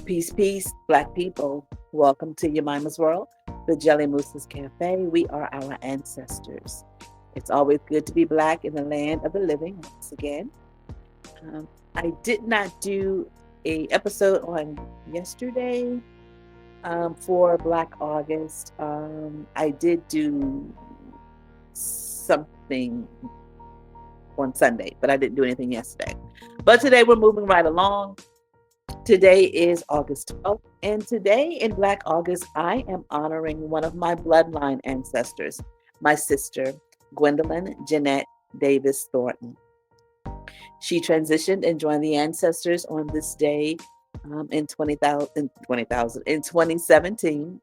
Peace, peace, Black people. Welcome to Yemima's World, the Jelly Moose's Cafe. We are our ancestors. It's always good to be Black in the land of the living once again. I did not do a episode on yesterday for Black August. I did do something on Sunday, but I didn't do anything yesterday. But today we're moving right along. Today is August 12th, and today in Black August, I am honoring one of my bloodline ancestors, my sister, Gwendolyn Jeanette Davis Thornton. She transitioned and joined the ancestors on this day in 2017.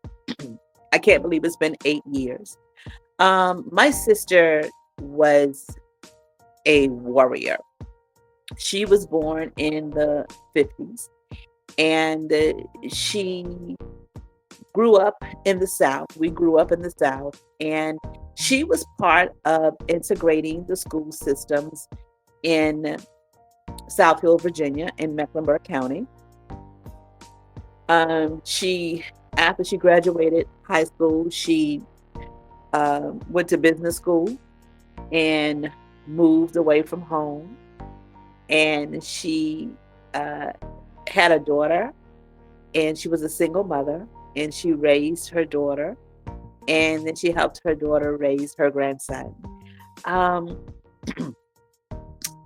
I can't believe it's been 8 years. My sister was a warrior. She was born in the 50s and she grew up in the South. We grew up in the South, and she was part of integrating the school systems in South Hill, Virginia, in Mecklenburg County. She, after she graduated high school, she went to business school and moved away from home. And she had a daughter, and she was a single mother, and she raised her daughter, and then she helped her daughter raise her grandson. Um,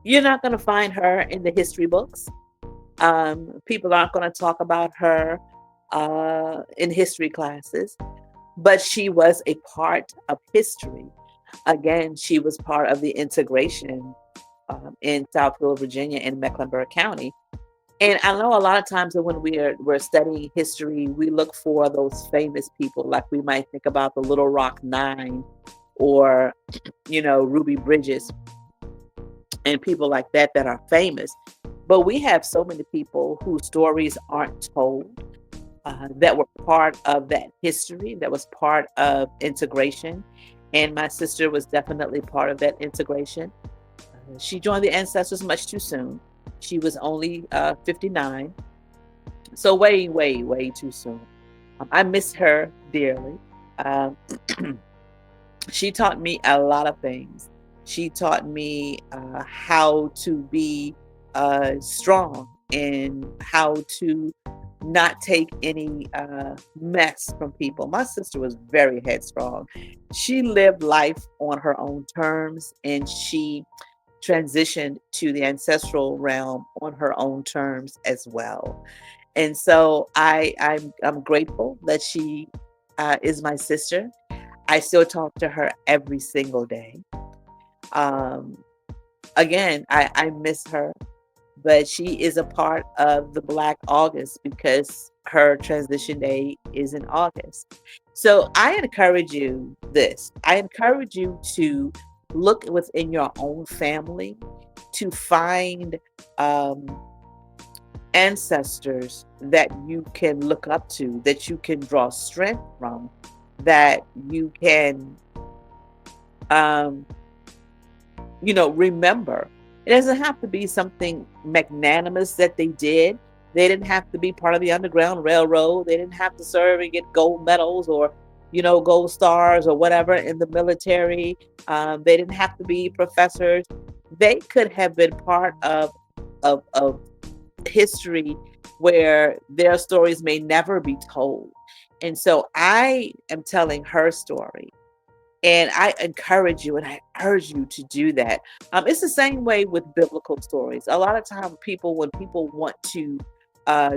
you're not going to find her in the history books. People aren't going to talk about her in history classes, but she was a part of history. Again, she was part of the integration in Southfield, Virginia, in Mecklenburg County. And I know a lot of times that when we're studying history, we look for those famous people, like we might think about the Little Rock Nine or, Ruby Bridges and people like that that are famous. But we have so many people whose stories aren't told, that were part of that history, that was part of integration. And my sister was definitely part of that integration. She joined the ancestors much too soon. She was only 59. So way, way, way too soon. I miss her dearly. Um, she taught me a lot of things. She taught me how to be strong and how to not take any mess from people. My sister was very headstrong. She lived life on her own terms, and she transitioned to the ancestral realm on her own terms as well. And so I'm grateful that she is my sister. I still talk to her every single day. Um, Again, I miss her, but she is a part of the Black August because her transition day is in August. So I encourage you this. I encourage you to look within your own family to find um, ancestors that you can look up to, that you can draw strength from, that you can um, remember. It doesn't have to be something magnanimous that they did. They didn't have to be part of the Underground Railroad. They didn't have to serve and get gold medals or, gold stars or whatever in the military. They didn't have to be professors. They could have been part of history where their stories may never be told. And so I am telling her story. And I encourage you and I urge you to do that. It's the same way with biblical stories. A lot of times, when people want to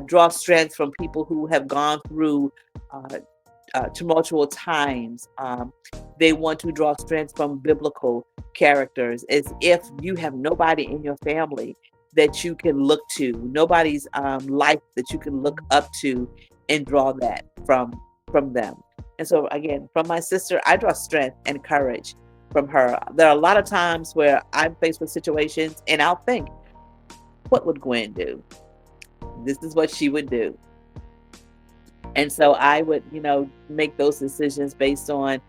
draw strength from people who have gone through uh, tumultuous times, they want to draw strength from biblical characters as if you have nobody in your family that you can look to, nobody's life that you can look up to and draw that from them. And so again, from my sister, I draw strength and courage from her. There are a lot of times where I'm faced with situations and I'll think, what would Gwen do? This is what she would do. And so I would, make those decisions based on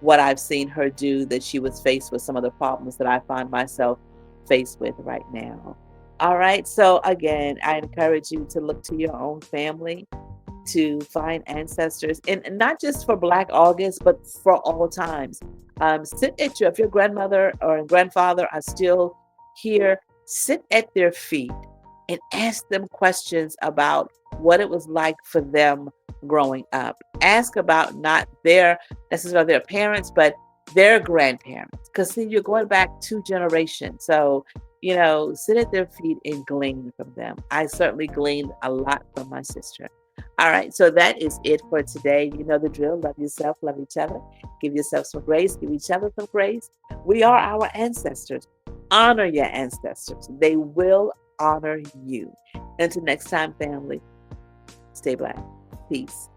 what I've seen her do, that she was faced with some of the problems that I find myself faced with right now. All right. So again, I encourage you to look to your own family to find ancestors, and not just for Black August, but for all times. Sit at your, if your grandmother or grandfather are still here, sit at their feet and ask them questions about what it was like for them growing up. Ask about not their necessarily their parents, but their grandparents, because see, you're going back 2 generations. So, sit at their feet and glean from them. I certainly gleaned a lot from my sister. All right, so that is it for today. You know the drill. Love yourself, love each other, give yourself some grace, give each other some grace. We are our ancestors. Honor your ancestors, they will honor you. Until next time, family, stay black. Peace.